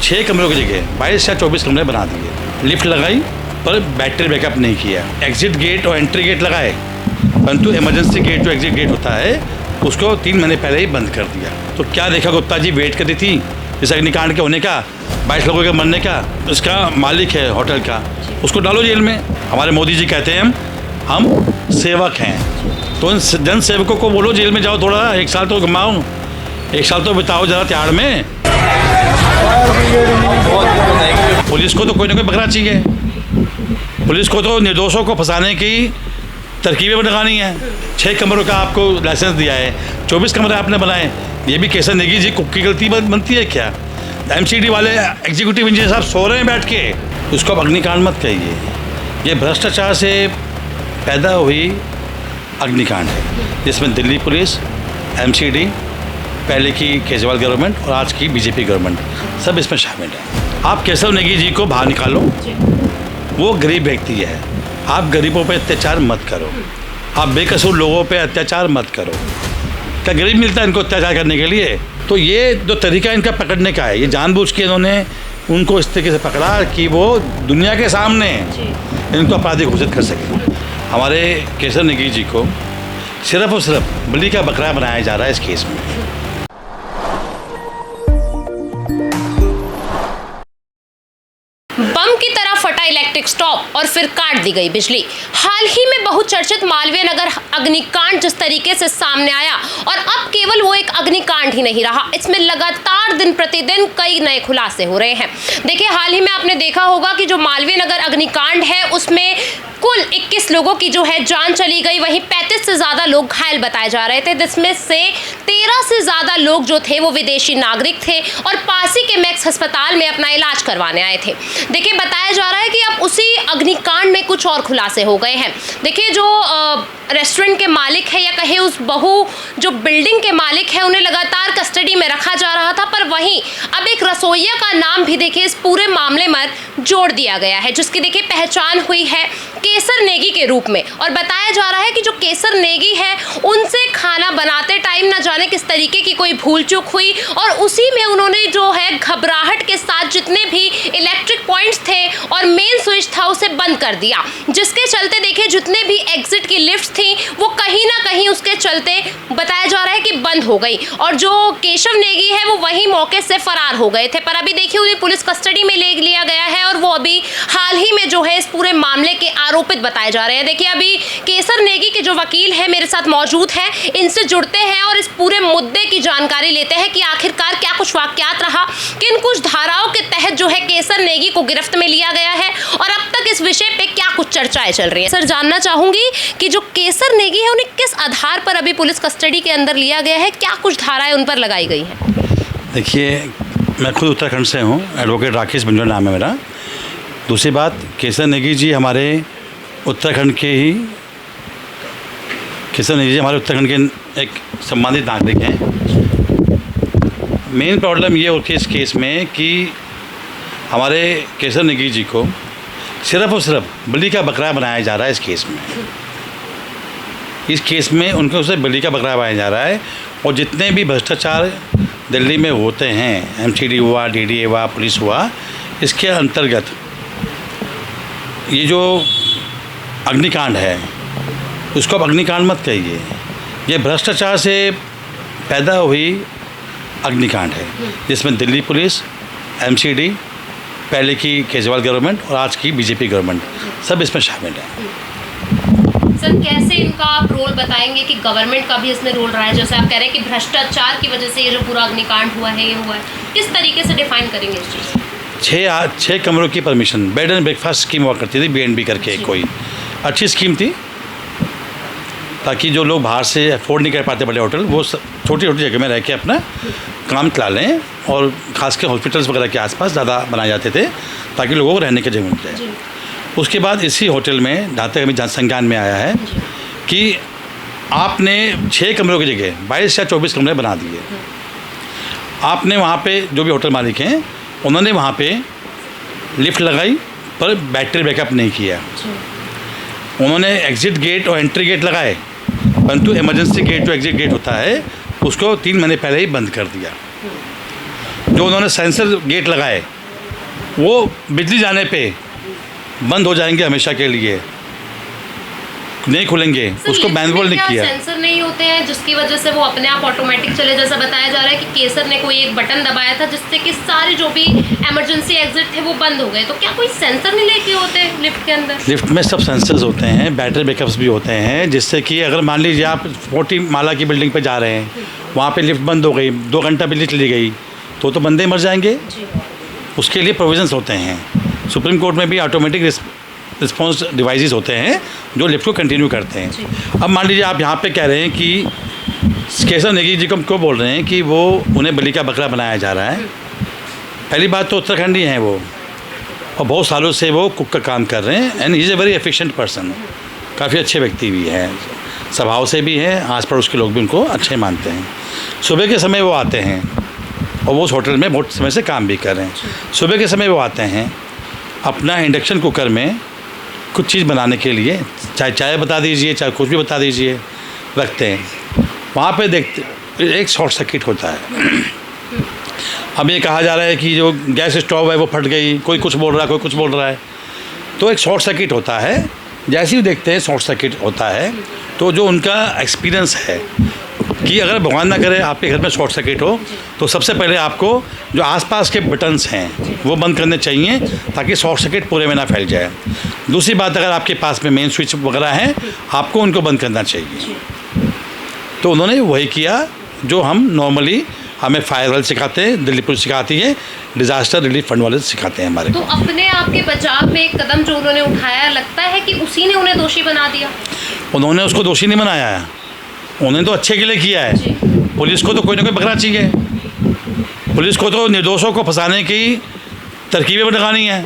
6 कमरों की जगह 22 या 24 कमरे बना दिए। लिफ्ट लगाई पर बैटरी बैकअप नहीं किया। एग्जिट गेट और एंट्री गेट लगाए, परंतु इमरजेंसी गेट जो एग्जिट गेट होता है उसको 3 महीने पहले ही बंद कर दिया। तो क्या देखा गुप्ता जी वेट कर रही थी इस अग्निकांड के होने का, 22 लोगों के मरने का। उसका मालिक है होटल का, उसको डालो जेल में। हमारे मोदी जी कहते हैं हम सेवक हैं, तो इन जन सेवकों को बोलो जेल में जाओ, थोड़ा 1 साल तो घुमाओ, 1 साल तो बिताओ जरा त्याड़ में। पुलिस को तो कोई ना कोई पकड़ा चाहिए। पुलिस को तो निर्दोषों को फंसाने की तरकीबें लगानी है। 6 कमरों का आपको लाइसेंस दिया है, 24 कमरे आपने बनाए, ये भी केसर नेगी जी की गलती बनती है क्या? MCD वाले एग्जीक्यूटिव इंजीनियर साहब सो रहे हैं बैठ के, उसको अब अग्निकांड मत कहिए। ये भ्रष्टाचार से पैदा हुई अग्निकांड है, जिसमें दिल्ली पुलिस, MCD, पहले की केजरीवाल गवर्नमेंट और आज की बीजेपी गवर्नमेंट सब इसमें शामिल है। आप केशव नेगी जी को बाहर निकालो, वो गरीब व्यक्ति है। आप गरीबों पे अत्याचार मत करो, आप बेकसूर लोगों पे अत्याचार मत करो। क्या गरीब मिलता है इनको अत्याचार करने के लिए? तो ये जो तरीका इनका पकड़ने का है, ये जानबूझ के इन्होंने उनको इस तरीके से पकड़ा कि वो दुनिया के सामने इनको अपराधी घोषित कर सके। हमारे केशव नेगी जी को सिर्फ और सिर्फ बलि का बकरा बनाया जा रहा है इस केस में। बम की तरह फटा इलेक्ट्रिक स्टॉप और फिर काट दी गई बिजली। हाल ही में बहुचर्चित मालवीय नगर अग्निकांड जिस तरीके से सामने आया, और अब केवल वो एक अग्निकांड ही नहीं रहा, इसमें लगातार दिन प्रतिदिन कई नए खुलासे हो रहे हैं। देखिए, हाल ही में आपने देखा होगा कि जो मालवीय नगर अग्निकांड है उसमें कुल 21 लोगों की जो है जान चली गई, वहीं 35 से ज़्यादा लोग घायल बताए जा रहे थे, जिसमें से 13 से ज़्यादा लोग जो थे वो विदेशी नागरिक थे और पासी के मैक्स अस्पताल में अपना इलाज करवाने आए थे। देखिए, बताया जा रहा है कि अब उसी अग्निकांड में कुछ और खुलासे हो गए हैं। देखिए, जो रेस्टोरेंट के मालिक है या कहे उस जो बिल्डिंग के मालिक है, उन्हें लगातार कस्टडी में रखा जा रहा था, पर वहीं अब एक रसोइया का नाम भी देखिए इस पूरे मामले में जोड़ दिया गया है, जिसकी देखिए पहचान हुई है केसर नेगी के रूप में। और बताया जा रहा है कि जो केसर नेगी है उनसे खाना बनाते टाइम न जाने किस तरीके की कोई भूल चूक हुई, और उसी में उन्होंने जो है घबराहट के साथ जितने भी इलेक्ट्रिक पॉइंट्स थे और मेन स्विच था उसे बंद कर दिया, जिसके चलते देखिए जितने भी एग्जिट की लिफ्ट थी वो कहीं ना कहीं उसके चलते बताया जा रहा है कि बंद हो गई, और जो केशव नेगी है वो वहीं मौके से फरार हो गए थे। पर अभी देखिए उन्हें पुलिस कस्टडी में ले लिया गया है और वो अभी हाल ही में जो है इस पूरे मामले के आरोपित बताए जा रहे हैं। देखिए, अभी केसर नेगी के जो वकील है मेरे साथ मौजूद हैं, इनसे जुड़ते हैं और इस पूरे मुद्दे की जानकारी लेते हैं कि आखिरकार क्या कुछ वाकयात रहा, किन कुछ धाराओं के तहत जो है केसर नेगी को गिरफ्त में लिया गया है और अब तक इस विषय पे क्या कुछ चर्चाएं चल रही है। सर, जानना चाहूंगी कि जो केसर नेगी है उन्हें किस आधार पर अभी पुलिस कस्टडी के अंदर लिया गया है, क्या कुछ धाराएं उन पर लगाई गई हैं? देखिए, मैं खुद उत्तराखंड से हूँ, एडवोकेट राकेश बिंजल नाम है मेरा। दूसरी बात, केसर नेगी जी हमारे उत्तराखंड के ही केसर नेगी जी हमारे उत्तराखंड के एक सम्मानित नागरिक हैं। मेन प्रॉब्लम ये होती है इस केस में कि हमारे केसर नेगी जी को सिर्फ और सिर्फ बलि का बकरा बनाया जा रहा है इस केस में। इस केस में उनको सिर्फ बलि का बकरा बनाया जा रहा है, और जितने भी भ्रष्टाचार दिल्ली में होते हैं, MCD हुआ, DDA हुआ, पुलिस हुआ, इसके अंतर्गत ये जो अग्निकांड है उसको अब अग्निकांड मत कहिए। ये भ्रष्टाचार से पैदा हुई अग्निकांड है, जिसमें दिल्ली पुलिस, MCD, पहले की केजरीवाल गवर्नमेंट और आज की बीजेपी गवर्नमेंट सब इसमें शामिल है। सर, कैसे इनका आप रोल बताएंगे कि गवर्नमेंट का भी इसमें रोल रहा है? जैसे आप कह रहे हैं कि भ्रष्टाचार की वजह से ये जो पूरा अग्निकांड हुआ है, ये हुआ है, किस तरीके से डिफाइन करेंगे इस चीज़? 6 कमरों की permission, bed and breakfast scheme हुआ करती थी, BNB करके कोई अच्छी स्कीम थी, ताकि जो लोग बाहर से अफोर्ड नहीं कर पाते बड़े होटल, वो छोटी छोटी जगह में रह के अपना काम चला लें, और ख़ास कर हॉस्पिटल्स वगैरह के आसपास ज़्यादा बनाए जाते थे ताकि लोगों को रहने की जगह मिल जाए। उसके बाद इसी होटल में जहाँ तक अभी संज्ञान में आया है कि आपने 6 कमरों की जगह 22 या 24 कमरे बना दिए। आपने वहाँ पे जो भी होटल मालिक हैं उन्होंने वहाँ पे लिफ्ट लगाई पर बैटरी बैकअप नहीं किया। उन्होंने एग्जिट गेट और एंट्री गेट लगाए, परंतु इमरजेंसी गेट जो एग्जिट गेट होता है उसको 3 महीने पहले ही बंद कर दिया। जो उन्होंने सेंसर गेट लगाए वो बिजली जाने पे बंद हो जाएंगे हमेशा के लिए, नहीं खुलेंगे। उसको मैनुअल नहीं किया। सेंसर नहीं होते हैं जिसकी वजह से वो अपने आप ऑटोमेटिक चले, जैसा बताया जा रहा है कि केसर ने कोई एक बटन दबाया था जिससे कि सारे जो भी इमरजेंसी एग्जिट थे वो बंद हो गए। तो क्या कोई सेंसर नहीं लेके होते लिफ्ट के अंदर? लिफ्ट में सब सेंसर्स होते हैं, बैटरी बैकअप्स भी होते हैं, जिससे कि अगर मान लीजिए आप 40 माला की बिल्डिंग पे जा रहे हैं, वहाँ पे लिफ्ट बंद हो गई, 2 घंटा बिजली चली गई, तो बंदे मर जाएंगे। उसके लिए प्रोविजंस होते हैं। सुप्रीम कोर्ट में भी ऑटोमेटिक रिस्पॉन्स डिवाइसेस होते हैं जो लिफ्ट को कंटिन्यू करते हैं। अब मान लीजिए आप यहाँ पे कह रहे हैं कि केसर नेगी जी को हम क्यों बोल रहे हैं कि वो उन्हें बलि का बकरा बनाया जा रहा है। पहली बात तो उत्तराखंडी हैं वो, और बहुत सालों से वो कुक का काम कर रहे हैं, and he is a very efficient person. काफ़ी अच्छे व्यक्ति भी हैं, स्वभाव से भी हैं, आस पड़ोस के लोग भी उनको अच्छे मानते हैं। सुबह के समय वो आते हैं और वो उस होटल में बहुत समय से काम भी कर रहे हैं। सुबह के समय वो आते हैं अपना इंडक्शन कुकर में कुछ चीज़ बनाने के लिए, चाहे चाय बता दीजिए, चाहे कुछ भी बता दीजिए, रखते हैं। वहाँ पे देखते एक शॉर्ट सर्किट होता है। अब ये कहा जा रहा है कि जो गैस स्टोव है वो फट गई, कोई कुछ बोल रहा है, कोई कुछ बोल रहा है, तो एक शॉर्ट सर्किट होता है। जैसे ही देखते हैं शॉर्ट सर्किट होता है, तो जो उनका एक्सपीरियंस है कि अगर भगवान ना करे आपके घर में शॉर्ट सर्किट हो, तो सबसे पहले आपको जो आसपास के बटन्स हैं वो बंद करने चाहिए ताकि शॉर्ट सर्किट पूरे में ना फैल जाए। दूसरी बात, अगर आपके पास में मेन स्विच वगैरह हैं, आपको उनको बंद करना चाहिए। तो उन्होंने वही किया जो हम नॉर्मली हमें फायर वाले सिखाते हैं, दिल्ली पुलिस सिखाती है, डिज़ास्टर रिलीफ फंड वाले सिखाते हैं हमारे। तो अपने आप के बचाव में एक कदम जो उन्होंने उठाया, लगता है कि उसी ने उन्हें दोषी बना दिया? उन्होंने उसको दोषी नहीं बनाया है, उन्होंने तो अच्छे के लिए किया है। पुलिस को तो कोई ना कोई पकड़ना चाहिए। पुलिस को तो निर्दोषों को फंसाने की तरकीबें लगानी है।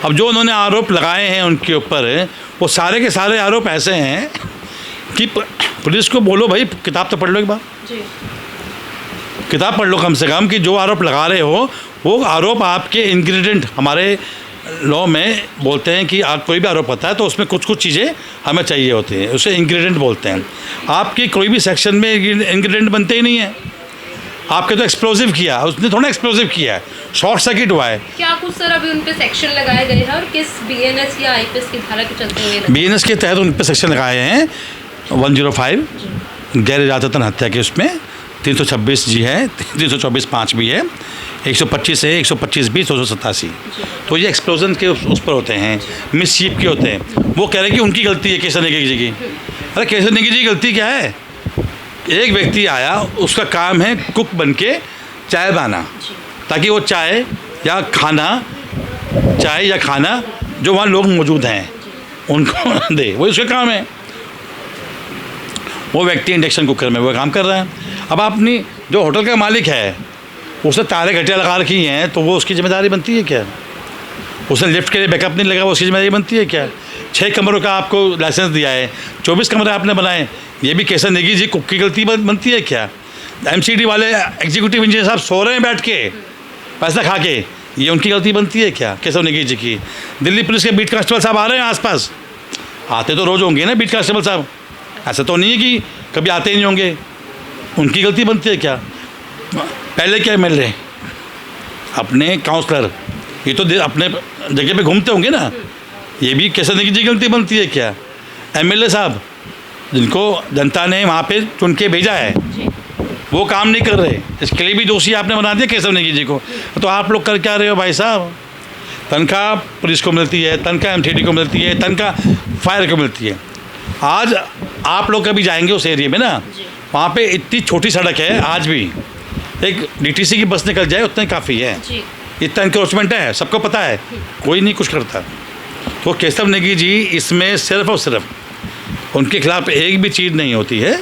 अब जो उन्होंने आरोप लगाए हैं उनके ऊपर, वो सारे के सारे आरोप ऐसे हैं कि पुलिस को बोलो भाई किताब तो पढ़ लो एक बार, किताब पढ़ लो कम से कम, कि जो आरोप लगा रहे हो वो आरोप आपके इंग्रेडिएंट, हमारे लॉ में बोलते हैं कि आप कोई भी आरोप होता है तो उसमें कुछ कुछ चीज़ें हमें चाहिए होती हैं, उसे इंग्रेडिएंट बोलते हैं। आपकी कोई भी सेक्शन में इंग्रेडिएंट बनते ही नहीं है। आपके तो एक्सप्लोजिव किया, उसने थोड़ा एक्सप्लोजिव किया है, शॉर्ट सर्किट हुआ है। क्या कुछ सर अभी उन पे सेक्शन लगाए गए हैं और किस बीएनएस या आईपीएस की धारा के चलते हुए? बीएनएस के तहत उन पे सेक्शन लगाए हैं 105 गैर इरादतन हत्या के, उसमें 326 जी है, 324(5) भी है, 125 है, 125(b), 287। तो ये एक्सप्लोजन के उस पर होते हैं, मिसशीप के होते हैं। वो कह रहे हैं कि उनकी गलती है केसर नेगी जी की। अरे केसर नेगी जी की गलती क्या है? एक व्यक्ति आया, उसका काम है कुक बन के चाय बनाना, ताकि वो चाय या खाना जो वहाँ लोग मौजूद हैं उनको दे, वो उसका काम है। वो व्यक्ति इंडक्शन कुकर में वो काम कर रहा है। अब अपनी जो होटल का मालिक है उसने तारे घटिया लगा रखी हैं, तो वो उसकी जिम्मेदारी बनती है क्या? उसने लिफ्ट के लिए बैकअप नहीं लगा, वो उसकी जिम्मेदारी बनती है क्या? 6 कमरों का आपको लाइसेंस दिया है, 24 कमरे आपने बनाए, ये भी केसर नेगी जी कुक की गलती बनती है क्या? MCD वाले एग्जीक्यूटिव इंजीनियर साहब सो रहे हैं बैठ के पैसा खा के, ये उनकी गलती बनती है क्या केसर नेगी जी की? दिल्ली पुलिस के बीट कांस्टेबल साहब आ रहे हैं आसपास, आते तो रोज़ होंगे ना बीट कांस्टेबल साहब, ऐसा तो नहीं है कि कभी आते ही नहीं होंगे, उनकी गलती बनती है क्या? पहले क्या MLA अपने काउंसलर ये तो अपने जगह पे घूमते होंगे ना, ये भी केसर नेगी जी की गलती बनती है क्या? MLA साहब जिनको जनता ने वहाँ पे चुन के भेजा है वो काम नहीं कर रहे, इसके लिए भी दोषी आपने बना दिया केसर नेगी जी को। तो आप लोग कर क्या रहे हो भाई साहब? तनख्वाह पुलिस को मिलती है, तनख्वाह MCD को मिलती है, तनख्वाह फायर को मिलती है। आज आप लोग कभी जाएंगे उस एरिया में ना, वहाँ पे इतनी छोटी सड़क है, आज भी एक DTC की बस निकल जाए उतना ही काफ़ी है, इतना इंक्रोचमेंट है, सबको पता है, कोई नहीं कुछ करता। तो केसर नेगी जी इसमें सिर्फ और सिर्फ उनके खिलाफ एक भी चीज़ नहीं होती है,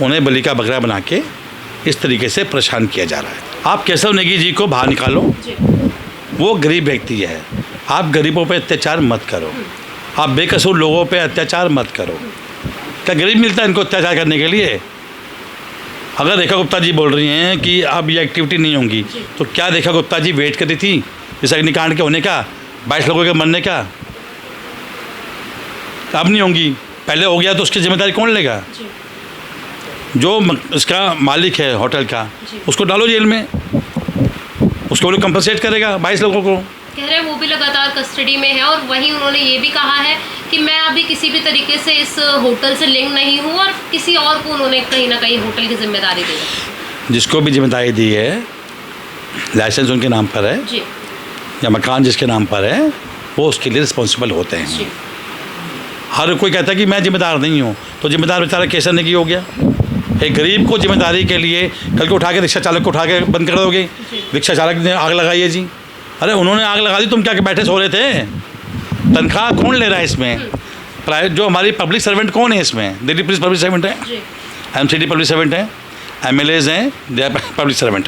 उन्हें बलि का बकरा बना के इस तरीके से परेशान किया जा रहा है। आप केसर नेगी जी को बाहर निकालो, वो गरीब व्यक्ति है, आप गरीबों पे अत्याचार मत करो, आप बेकसूर लोगों पे अत्याचार मत करो। क्या गरीब मिलता है इनको अत्याचार करने के लिए? अगर रेखा गुप्ता जी बोल रही हैं कि अब ये एक्टिविटी नहीं होंगी, तो क्या रेखा गुप्ता जी वेट कर रही थी इस अग्निकांड के होने का, 22 लोगों के मरने का? अब नहीं होंगी, पहले हो गया तो उसकी जिम्मेदारी कौन लेगा? जो इसका मालिक है होटल का, उसको डालो जेल में, उसको वो कंपनसेट करेगा 22 लोगों को। कह रहे हैं वो भी लगातार कस्टडी में है और वहीं उन्होंने ये भी कहा है कि मैं अभी किसी भी तरीके से इस होटल से लिंक नहीं हूँ और किसी और को उन्होंने कहीं ना कहीं होटल की जिम्मेदारी दी है। जिसको भी जिम्मेदारी दी है, लाइसेंस उनके नाम पर है जी या मकान जिसके नाम पर है, वो उसके लिए रिस्पॉन्सिबल होते हैं। जी हर कोई कहता है कि मैं जिम्मेदार नहीं हूँ, तो जिम्मेदार बेचारा कैसे नहीं हो गया। एक गरीब को जिम्मेदारी के लिए कल को उठा के रिक्शा चालक को उठा के बंद कर दोगे, रिक्शा चालक ने आग लगाई है जी, अरे उन्होंने आग लगा दी, तुम क्या बैठे सो रहे थे? तनख्वाह कौन ले रहा है इसमें? प्राइवेट जो हमारी पब्लिक सर्वेंट कौन है इसमें? दिल्ली पुलिस पब्लिक सर्वेंट है, MCD पब्लिक सर्वेंट है, MLAs हैं, they are public servant,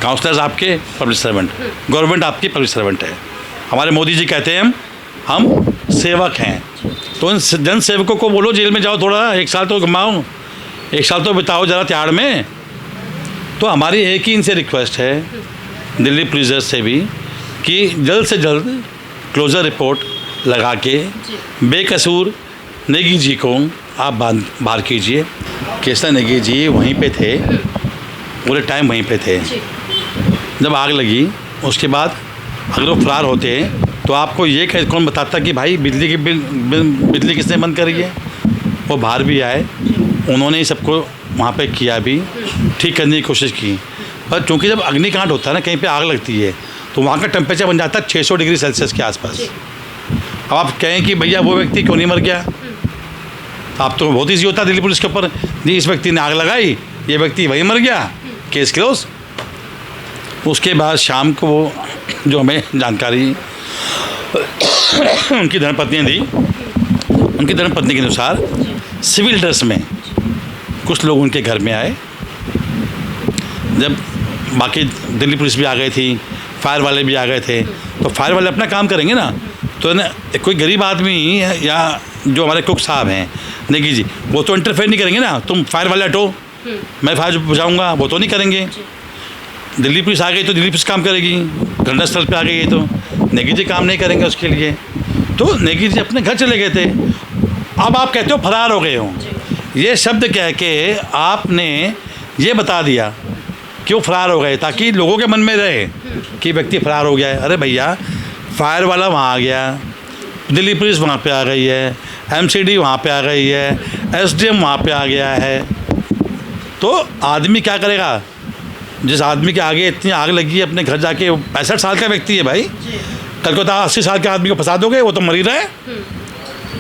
councillors आपके पब्लिक सर्वेंट, गवर्नमेंट आपकी पब्लिक सर्वेंट है। हमारे मोदी जी कहते हैं हम सेवक हैं, तो इन जन सेवकों को बोलो जेल में जाओ, थोड़ा 1 साल तो घुमाओ, 1 साल तो बिताओ ज़रा त्याड़ में। तो हमारी एक ही इनसे रिक्वेस्ट है, दिल्ली पुलिस से भी, कि जल्द से जल्द क्लोजर रिपोर्ट लगा के बेकसूर नेगी जी को आप बाहर कीजिए। केसर नेगी जी वहीं पे थे, पूरे टाइम वहीं पे थे। जब आग लगी उसके बाद अगर वो फरार होते तो आपको ये कौन बताता कि भाई बिजली किसने बंद करी है? वो बाहर भी आए, उन्होंने ही सबको वहाँ पे किया भी, ठीक करने की कोशिश की। पर क्योंकि जब अग्निकांड होता है ना, कहीं पे आग लगती है, तो वहाँ का टेम्परेचर बन जाता है 600 डिग्री सेल्सियस के आसपास। अब आप कहें कि भैया वो व्यक्ति क्यों नहीं मर गया, आप तो बहुत ईजी होता दिल्ली पुलिस के ऊपर, जी इस व्यक्ति ने आग लगाई, ये व्यक्ति वहीं मर गया, केस क्लोज। उसके बाद शाम को जो हमें जानकारी उनकी धर्मपत्नी ने दी, उनकी धर्मपत्नी के अनुसार सिविल ड्रेस में कुछ लोग उनके घर में आए। जब बाकी दिल्ली पुलिस भी आ गई थी, फायर वाले भी आ गए थे, तो फायर वाले अपना काम करेंगे ना, तो ना कोई गरीब आदमी या जो हमारे कुक साहब हैं नेगी जी, वो तो इंटरफेयर नहीं करेंगे ना, तुम फायर वाले हटो मैं फायर बुझाऊँगा, वो तो नहीं करेंगे। दिल्ली पुलिस आ गई तो दिल्ली पुलिस काम करेगी, घटनास्थल पे आ गई है तो नेगी जी काम नहीं करेंगे उसके लिए। तो नेगी जी अपने घर चले गए थे। अब आप कहते हो फरार हो गए हो, ये शब्द कह के आपने ये बता दिया कि वो फरार हो गए, ताकि लोगों के मन में रहे कि व्यक्ति फरार हो गया है। अरे भैया, फायर वाला वहाँ आ गया, दिल्ली पुलिस वहाँ पे आ गई है, MCD वहाँ पे आ गई है, SDM वहाँ पे आ गया है, तो आदमी क्या करेगा? जिस आदमी के आगे इतनी आग लगी है अपने घर जाके, 65 साल का व्यक्ति है भाई, कल को 80 साल के आदमी को फंसा दोगे, वो तो मर ही रहा है।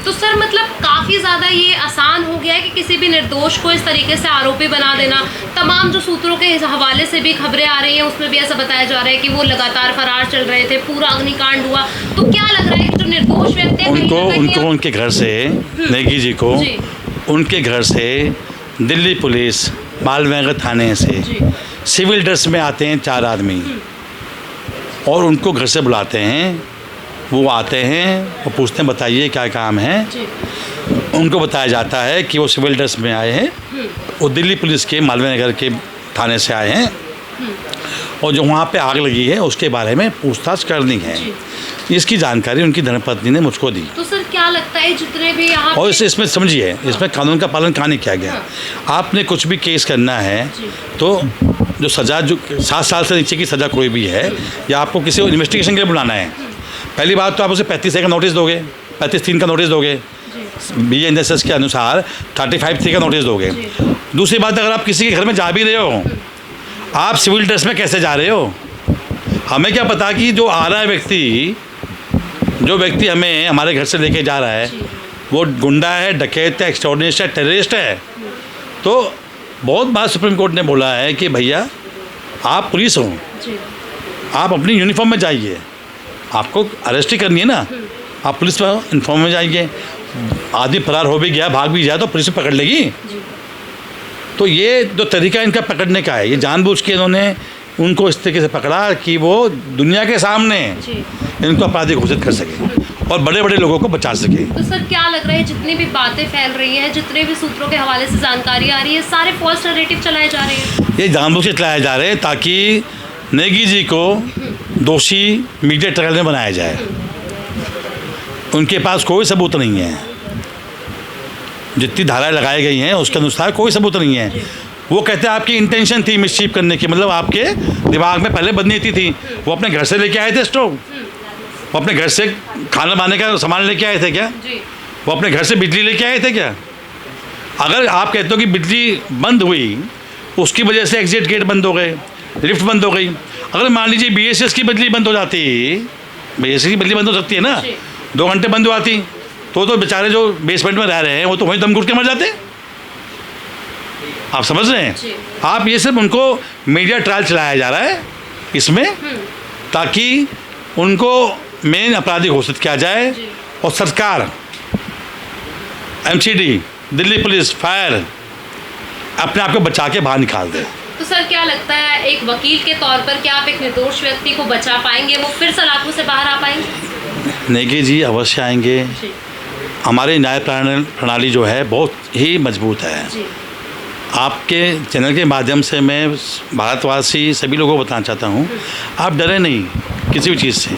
तो सर मतलब काफ़ी ज़्यादा ये आसान हो गया है कि किसी भी निर्दोष को इस तरीके से आरोपी बना देना। तमाम जो सूत्रों के हवाले से भी खबरें आ रही हैं, उसमें भी ऐसा बताया जा रहा है कि वो लगातार फरार चल रहे थे, पूरा अग्निकांड हुआ। तो क्या लग रहा है कि जो निर्दोष व्यक्ति है उनको उनके घर से, नेगी जी को उनके घर से दिल्ली पुलिस मालवीय थाने से सिविल ड्रेस में आते हैं 4 आदमी, और उनको घर से बुलाते हैं। वो आते हैं और पूछते हैं बताइए क्या काम है। उनको बताया जाता है कि वो सिविल ड्रेस में आए हैं, वो दिल्ली पुलिस के मालवीय नगर के थाने से आए हैं, और जो वहाँ पे आग लगी है उसके बारे में पूछताछ करनी है। इसकी जानकारी उनकी धर्मपत्नी ने मुझको दी। तो सर क्या लगता है जितने भी यहाँ और इसमें समझिए, इसमें कानून का पालन कहाँ नहीं किया गया। आपने कुछ भी केस करना है तो जो सज़ा, जो 7 साल से नीचे की सज़ा कोई भी है, या आपको किसी को इन्वेस्टिगेशन के लिए बुलाना है, पहली बात तो आप उसे 35A का नोटिस दोगे, 35(3) का नोटिस दोगे, BNSS के अनुसार 35(3) का नोटिस दोगे। दूसरी बात, अगर आप किसी के घर में जा भी रहे हो, आप सिविल ड्रेस में कैसे जा रहे हो? हमें क्या पता कि जो आ रहा है व्यक्ति, जो व्यक्ति हमें हमारे घर से लेके जा रहा है, वो गुंडा है, डकैत है, एक्सटॉर्शनिस्ट है, टेररिस्ट है। तो बहुत बार सुप्रीम कोर्ट ने बोला है कि भैया आप पुलिस हो, आप अपनी यूनिफॉर्म में जाइए, आपको अरेस्ट ही करनी है ना, आप पुलिस में यूनिफॉर्म में जाइए। आदमी फरार हो भी गया, भाग भी जाए तो पुलिस पकड़ लेगी। तो ये जो तरीका इनका पकड़ने का है, ये जानबूझ के इन्होंने उनको इस तरीके से पकड़ा कि वो दुनिया के सामने इनको अपराधी घोषित कर सके और बड़े बड़े लोगों को बचा सके। तो सर क्या लग रहा है जितनी भी बातें फैल रही हैं, जितने भी सूत्रों के हवाले से जानकारी आ रही है, सारे फॉल्स नैरेटिव चलाए जा रहे हैं? ये जानबूझ के चलाए जा रहे हैं ताकि नेगी जी को दोषी मीडिया ट्रायल में बनाया जाए। उनके पास कोई सबूत नहीं है, जितनी धाराएं लगाई गई हैं उसके अनुसार कोई सबूत नहीं है। वो कहते हैं आपकी इंटेंशन थी मिसचीफ करने की, मतलब आपके दिमाग में पहले बदनीति थी। वो अपने घर से लेके आए थे स्टोव, वो अपने घर से खाना बनाने का सामान लेके आए थे क्या? वो अपने घर से बिजली लेके आए थे क्या? अगर आप कहते हो कि बिजली बंद हुई, उसकी वजह से एग्जिट गेट बंद हो गए, लिफ्ट बंद हो गई, अगर मान लीजिए BSS की बिजली बंद हो जाती, BSS की बिजली बंद हो सकती है ना, 2 घंटे बंद हो जाती, तो बेचारे जो बेसमेंट में रह रहे हैं वो तो वहीं दम घुट के मर जाते। आप समझ रहे हैं? आप ये सिर्फ उनको मीडिया ट्रायल चलाया जा रहा है इसमें, ताकि उनको मेन अपराधी घोषित किया जाए और सरकार, MCD, दिल्ली पुलिस, फायर अपने आप को बचा के बाहर निकाल दे। तो सर क्या लगता है, एक वकील के तौर पर क्या आप एक निर्दोष व्यक्ति को बचा पाएंगे? वो फिर सलाखों से बाहर आ पाएंगे? नेगी जी अवश्य आएंगे। हमारी न्याय प्रणाली जो है बहुत ही मजबूत है। आपके चैनल के माध्यम से मैं भारतवासी सभी लोगों को बताना चाहता हूँ, आप डरे नहीं किसी भी चीज़ से।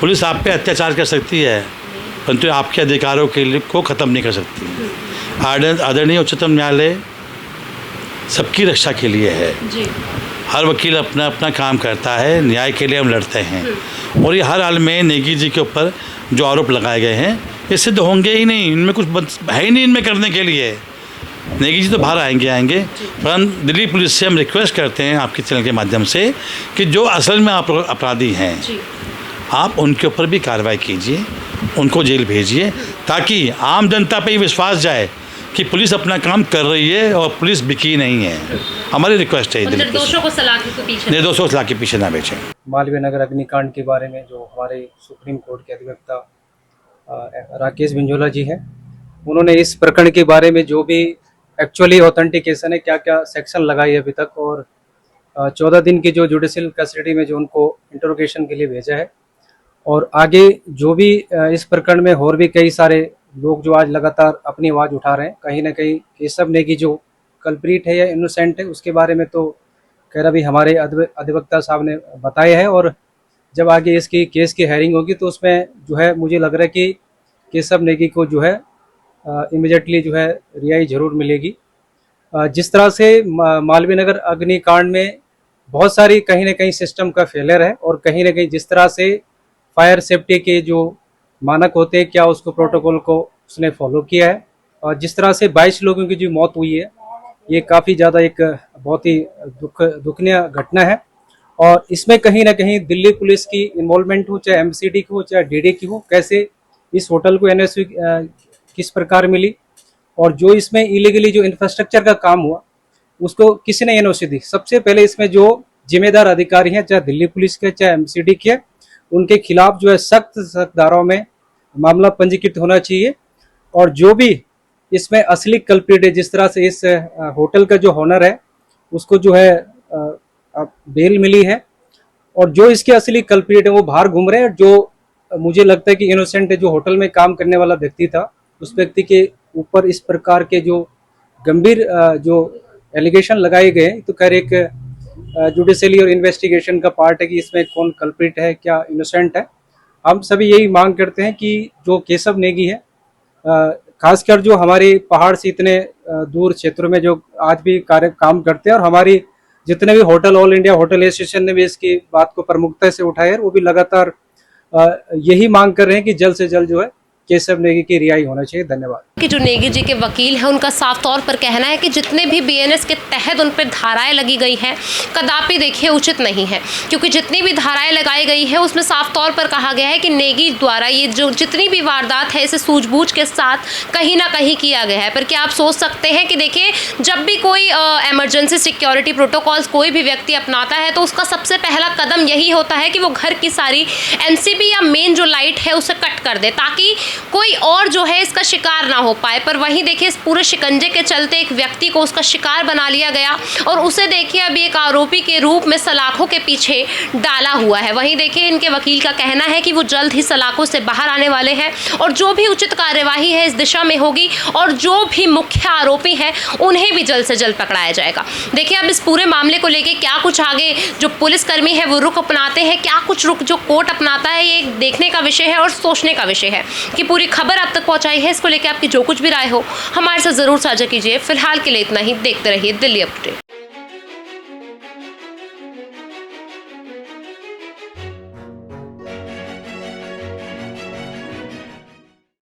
पुलिस आप पे अत्याचार कर सकती है, परंतु आपके अधिकारों के लिए को ख़त्म नहीं कर सकती। आदरणीय उच्चतम न्यायालय सबकी रक्षा के लिए है। हर वकील अपना अपना काम करता है, न्याय के लिए हम लड़ते हैं। और ये हर हाल में नेगी जी के ऊपर जो आरोप लगाए गए हैं ये सिद्ध होंगे ही नहीं, इनमें कुछ है ही नहीं इनमें करने के लिए। नेगी जी तो बाहर आएंगे, परंतु दिल्ली पुलिस से हम रिक्वेस्ट करते हैं आपके चैनल के माध्यम से कि जो असल में आप अपराधी हैं, आप उनके ऊपर भी कार्रवाई कीजिए, उनको जेल भेजिए, ताकि आम जनता पे ही विश्वास जाए कि पुलिस अपना काम कर रही है और पुलिस बिकी नहीं है। हमारी रिक्वेस्ट है निर्दोषों को सलाखों के पीछे ना बेचें। मालवीय नगर अग्निकांड के बारे में जो हमारे सुप्रीम कोर्ट के अधिवक्ता राकेश बिंजोला जी हैं, उन्होंने इस प्रकरण के बारे में जो भी एक्चुअली ऑथेंटिकेशन है, क्या क्या सेक्शन लगाई है अभी तक, और 14 दिन की जो जुडिशियल कस्टडी में जो उनको इंटरोगेशन के लिए भेजा है, और आगे जो भी इस प्रकरण में और भी कई सारे लोग जो आज लगातार अपनी आवाज़ उठा रहे हैं, कहीं ना कहीं केशव नेगी जो कल्प्रीट है या इनोसेंट है, उसके बारे में तो खैर अभी हमारे अधिवक्ता साहब ने बताया है। और जब आगे इसकी केस की हेयरिंग होगी तो उसमें जो है मुझे लग रहा है कि केशव नेगी को जो है इमीडिएटली जो है रिहाई जरूर मिलेगी। जिस तरह से मालवीय नगर अग्निकांड में बहुत सारी कहीं ना कहीं सिस्टम का फेलियर है, और कहीं ना कहीं जिस तरह से फायर सेफ्टी के जो मानक होते हैं, क्या उसको प्रोटोकॉल को उसने फॉलो किया है, और जिस तरह से 22 लोगों की जो मौत हुई है, ये काफ़ी ज़्यादा एक बहुत ही दुखनीय घटना है। और इसमें कहीं ना कहीं दिल्ली पुलिस की इन्वॉल्वमेंट हो, चाहे MCD की हो, चाहे DD की हो, कैसे इस होटल को NSV किस प्रकार मिली, और जो इसमें इलीगली जो इंफ्रास्ट्रक्चर का काम हुआ उसको किसने NOC दी। सबसे पहले इसमें जो जिम्मेदार अधिकारी हैं, चाहे दिल्ली पुलिस के चाहे MCD के, उनके खिलाफ जो है सख्त धाराओं में मामला पंजीकृत होना चाहिए। और जो भी इसमें असली कल्प्रिट है, जिस तरह से इस होटल का जो ओनर है उसको जो है बेल मिली है, और जो इसके असली कल्प्रिट है वो बाहर घूम रहे हैं, जो मुझे लगता है कि इनोसेंट है, जो होटल में काम करने वाला व्यक्ति था, उस व्यक्ति के ऊपर इस प्रकार के जो गंभीर जो एलिगेशन लगाए गए, तो खैर एक जुडिशली और इन्वेस्टिगेशन का पार्ट है कि इसमें कौन कल्प्रिट है, क्या इनोसेंट है। हम सभी यही मांग करते हैं कि जो केशव नेगी है, खासकर जो हमारे पहाड़ से इतने दूर क्षेत्रों में जो आज भी काम करते हैं, और हमारी जितने भी hotel, all India hotel association ने भी इसकी बात को प्रमुखता से उठाया है, वो भी लगातार यही मांग कर रहे हैं कि जल्द से जल्द जो है केशव नेगी की रिहाई होना चाहिए। धन्यवाद। कि जो नेगी जी के वकील हैं, उनका साफ तौर पर कहना है कि जितने भी BNS के तहत उन पर धाराएं लगी गई हैं, कदापि देखिए उचित नहीं है, क्योंकि जितनी भी धाराएं लगाई गई है उसमें साफ तौर पर कहा गया है कि नेगी द्वारा ये जो जितनी भी वारदात है इसे सूझबूझ के साथ कहीं ना कहीं किया गया है। पर क्या आप सोच सकते हैं कि देखिए, जब भी कोई एमरजेंसी सिक्योरिटी प्रोटोकॉल्स कोई भी व्यक्ति अपनाता है तो उसका सबसे पहला कदम यही होता है कि वो घर की सारी MCB या मेन जो लाइट है उसे कट कर दे, ताकि कोई और जो है इसका शिकार ना हो पाए। पर वहीं देखिए, इस पूरे शिकंजे के चलते एक व्यक्ति को उसका शिकार बना लिया गया, और उसे देखिए अभी एक आरोपी के रूप में सलाखों के पीछे डाला हुआ है। वहीं देखिए, इनके वकील का कहना है कि वो जल्द ही सलाखों से बाहर आने वाले हैं, और जो भी उचित कार्यवाही है इस दिशा में होगी, और जो भी मुख्य आरोपी हैं उन्हें भी जल्द से जल्द पकड़ाया जाएगा। देखिए, अब इस पूरे मामले को लेकर क्या कुछ आगे जो पुलिसकर्मी है वो रुख अपनाते हैं, क्या कुछ रुख जो कोर्ट अपनाता है, ये देखने का विषय है और सोचने का विषय है कि पूरी खबर आप तक पहुंचाई है। इसको लेकर आपकी जो कुछ भी राय हो हमारे साथ ज़रूर साझा कीजिए। फिलहाल के लिए इतना ही। देखते रहिए दिल्ली अपडेट।